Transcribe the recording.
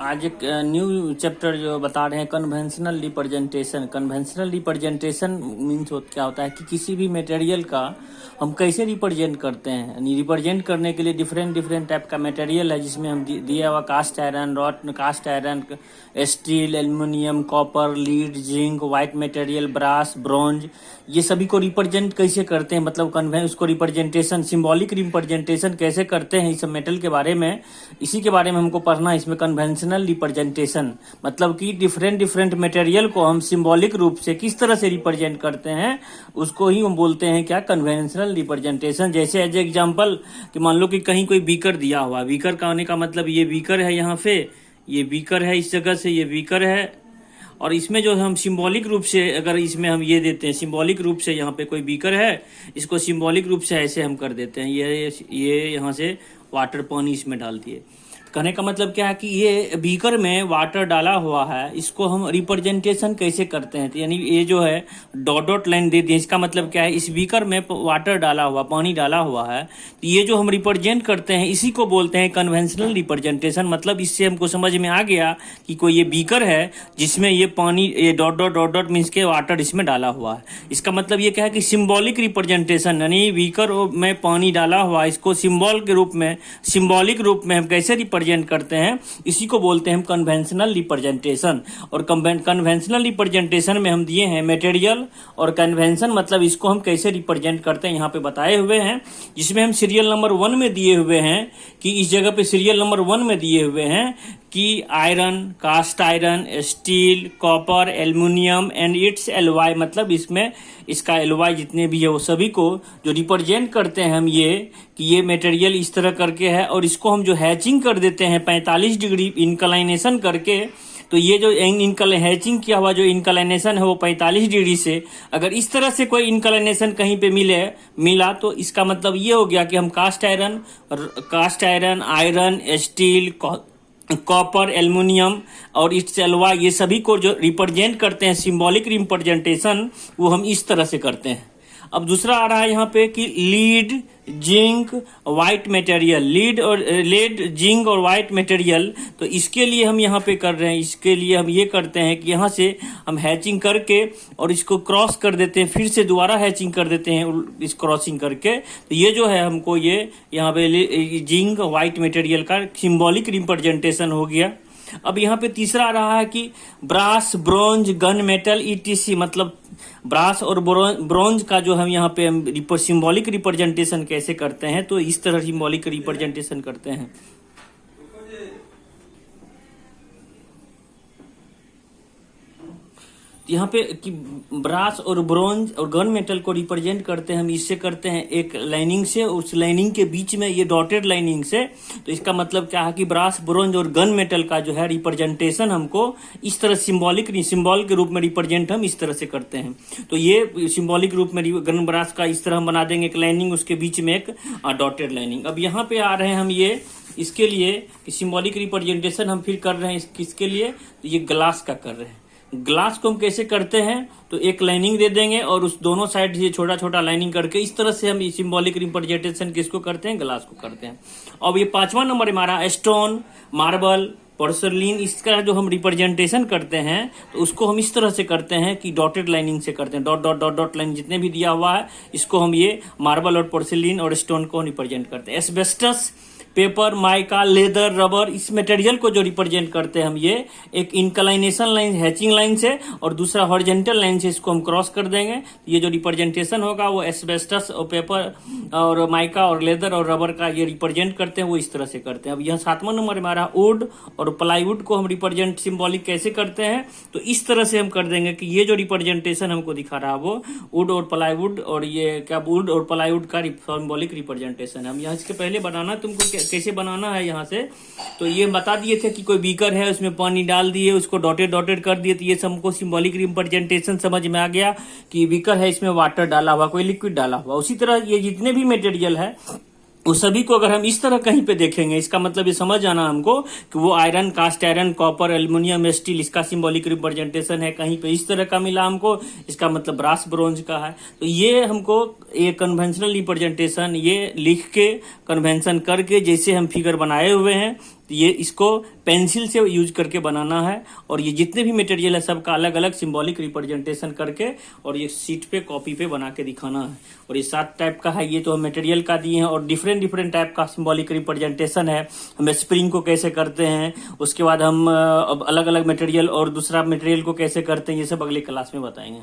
आज एक new chapter जो बता रहे हैं conventional representation. Conventional representation means क्या होता है कि किसी भी मटेरियल का हम कैसे रिप्रेजेंट करते हैं। यानी रिप्रेजेंट करने के लिए डिफरेंट डिफरेंट टाइप का मटेरियल है, जिसमें हम दिया हुआ cast iron, cast iron, steel, aluminium, copper, lead, zinc, white material, brass, bronze, ये सभी को रिप्रेजेंट कैसे करते हैं, मतलब उसको रिप्रेजेंटेशन, सिंबॉलिक रिप्रेजेंटेशन कैसे करते हैं, इस मेटल के बारे में, इसी के बारे में हमको पढ़ना है। इसमें कन्वेंशनल रिप्रेजेंटेशन मतलब कि डिफरेंट डिफरेंट मटेरियल को हम सिंबॉलिक रूप से किस तरह से रिप्रेजेंट करते हैं, उसको ही हम बोलते हैं क्या, कन्वेंशनल रिप्रेजेंटेशन। जैसे एज एग्जांपल कि मान लो कि कहीं कोई बीकर दिया हुआ, बीकर का होने का मतलब ये बीकर है, यहाँ पे ये बीकर है, इस जगह से ये बीकर है, और इसमें जो हम सिंबॉलिक रूप से अगर इसमें हम ये देते हैं, सिंबॉलिक रूप से यहाँ पे कोई बीकर है, इसको सिंबॉलिक रूप से ऐसे हम कर देते हैं, ये यहाँ से वाटर पानी इसमें डाल दिए। कहने का मतलब क्या है कि ये बीकर में वाटर डाला हुआ है, इसको हम रिप्रेजेंटेशन कैसे करते हैं। तो यानी ये जो है डॉट डॉट लाइन दे दिए, इसका मतलब क्या है, इस बीकर में वाटर डाला हुआ, पानी डाला हुआ है, तो ये जो हम रिप्रेजेंट करते हैं इसी को बोलते हैं कन्वेंशनल रिप्रेजेंटेशन। मतलब इससे हमको समझ में आ गया कि कोई ये बीकर है जिसमें ये पानी, ये dot dot dot dot means के वाटर इसमें डाला हुआ है। इसका मतलब ये क्या है कि सिंबॉलिक रिप्रेजेंटेशन, यानी बीकर में पानी डाला हुआ, इसको सिंबल के रूप में, सिंबॉलिक रूप में हम कैसे रिप्रेजेंट करते हैं, इसी को बोलते हैं हम कन्वेंशनल रिप्रेजेंटेशन। और कन्वेंशनल रिप्रेजेंटेशन में हम दिए हैं मटेरियल, और कन्वेंशन मतलब इसको हम कैसे रिप्रेजेंट करते हैं यहाँ पे बताए हुए हैं, जिसमें हम सीरियल नंबर 1 में दिए हुए हैं कि इस जगह पे सीरियल नंबर 1 में दिए हुए हैं कि iron, cast iron, steel, copper, aluminium and its alloy, मतलब इसमें इसका एलॉय जितने भी है वो सभी को जो रिप्रेजेंट करते हैं हम, ये कि ये मटेरियल इस तरह करके है, और इसको हम जो हैचिंग कर देते हैं 45 डिग्री इंक्लाइनेशन करके, तो ये जो हैचिंग किया हुआ जो इंक्लाइनेशन है वो 45 डिग्री से, अगर इस तरह से कोई इंक्लाइनेशन कहीं पे मिला तो इसका मतलब ये हो गया कि हम cast iron, iron, steel, copper, aluminium और इट्स एलॉय, ये सभी को जो रिप्रेजेंट करते हैं सिंबॉलिक रिप्रेजेंटेशन, वो हम इस तरह से करते हैं। अब दूसरा आ रहा है यहाँ पे कि lead, zinc, white material, lead, zinc और व्हाइट मटेरियल, तो इसके लिए हम यहाँ पे कर रहे हैं, इसके लिए हम ये करते हैं कि यहाँ से हम हैचिंग करके और इसको क्रॉस कर देते हैं, फिर से दोबारा हैचिंग कर देते हैं इस क्रॉसिंग करके, तो ये जो है हमको ये यहाँ पे जिंक, व्हाइट मटेरियल का सिंबॉलिक रिप्रेजेंटेशन हो गया। अब यहाँ पे तीसरा आ रहा है कि brass, bronze, gun metal, etc, मतलब ब्रास और ब्रॉन्ज का जो हम यहाँ पे सिंबॉलिक रिप्रेजेंटेशन कैसे करते हैं, तो इस तरह सिंबॉलिक रिप्रेजेंटेशन करते हैं। यहाँ पे कि ब्रास और ब्रॉन्ज और गन मेटल को रिप्रेजेंट करते हैं हम, इससे करते हैं एक लाइनिंग से, उस लाइनिंग के बीच में ये डॉटेड लाइनिंग से। तो इसका मतलब क्या है कि ब्रास, ब्रॉन्ज और गन मेटल का जो है रिप्रेजेंटेशन हमको इस तरह सिंबल के रूप में रिप्रेजेंट हम इस तरह से करते हैं। तो ये सिंबॉलिक रूप में गन ब्रास का इस तरह हम बना देंगे एक लाइनिंग, उसके बीच में एक डॉटेड लाइनिंग। अब यहाँ पे आ रहे हैं हम ये इसके लिए सिंबॉलिक रिप्रेजेंटेशन हम फिर कर रहे हैं किसके लिए, तो ये ग्लास का कर रहे हैं। ग्लास को हम कैसे करते हैं, तो एक लाइनिंग दे देंगे और उस दोनों साइड से छोटा छोटा लाइनिंग करके इस तरह से हम सिंबॉलिक रिप्रेजेंटेशन किसको करते हैं, ग्लास को करते हैं। अब ये 5वां नंबर हमारा स्टोन, मार्बल, पोर्सलिन, इसका जो हम रिप्रेजेंटेशन करते हैं तो उसको हम इस तरह से करते हैं कि डॉटेड लाइनिंग से करते हैं, dot dot dot dot line जितने भी दिया हुआ है, इसको हम ये मार्बल और पोर्सलिन और स्टोन को रिप्रेजेंट करते हैं। Asbestos, paper, mica, leather, rubber, इस मटेरियल को जो रिप्रेजेंट करते हैं हम ये एक इंक्लाइनेशन लाइन, हैचिंग लाइन से, और दूसरा हॉरिजॉन्टल लाइन से इसको हम क्रॉस कर देंगे। ये जो रिप्रेजेंटेशन होगा वो एस्बेस्टस और पेपर और माइका और लेदर और रबर का ये रिप्रेजेंट करते हैं, वो इस तरह से करते हैं। अब यह 7वां नंबर हमारा वुड और प्लाईवुड को हम रिप्रेजेंट सिंबॉलिक कैसे करते हैं, तो इस तरह से हम कर देंगे कि ये जो रिप्रेजेंटेशन हमको दिखा रहा है वो वुड और प्लाईवुड, और ये क्या वुड और प्लाईवुड का सिंबॉलिक रिप्रेजेंटेशन है। हम यहाँ इसके पहले बनाना तुमको कैसे बनाना है यहाँ से, तो ये बता दिए थे कि कोई बीकर है उसमें पानी डाल दिए, उसको डॉटेड डॉटेड कर दिए, तो ये हमको सिंबॉलिक रिप्रेजेंटेशन समझ में आ गया कि बीकर है, इसमें वाटर डाला हुआ, कोई लिक्विड डाला हुआ। उसी तरह ये जितने भी मटेरियल है उस सभी को अगर हम इस तरह कहीं पे देखेंगे, इसका मतलब ये समझ आना हमको कि वो iron, cast iron, copper, aluminium, steel, इसका सिंबॉलिक रिप्रेजेंटेशन है, कहीं पे इस तरह का मिला हमको, इसका मतलब ब्रास, ब्रोंज का है। तो ये हमको ये कन्वेंशनल रिप्रेजेंटेशन ये लिख के कन्वेंशन करके जैसे हम फिगर बनाए हुए हैं तो ये इसको पेंसिल से यूज करके बनाना है, और ये जितने भी मटेरियल है सबका अलग अलग सिंबॉलिक रिप्रेजेंटेशन करके और ये शीट पे कॉपी पे बना के दिखाना है। और ये 7 टाइप का है, ये तो हम मटेरियल का दिए हैं, और डिफरेंट डिफरेंट टाइप का सिंबॉलिक रिप्रेजेंटेशन है। हम स्प्रिंग को कैसे करते हैं, उसके बाद हम अब अलग अलग मटेरियल और दूसरा मटेरियल को कैसे करते हैं, ये सब अगले क्लास में बताएंगे।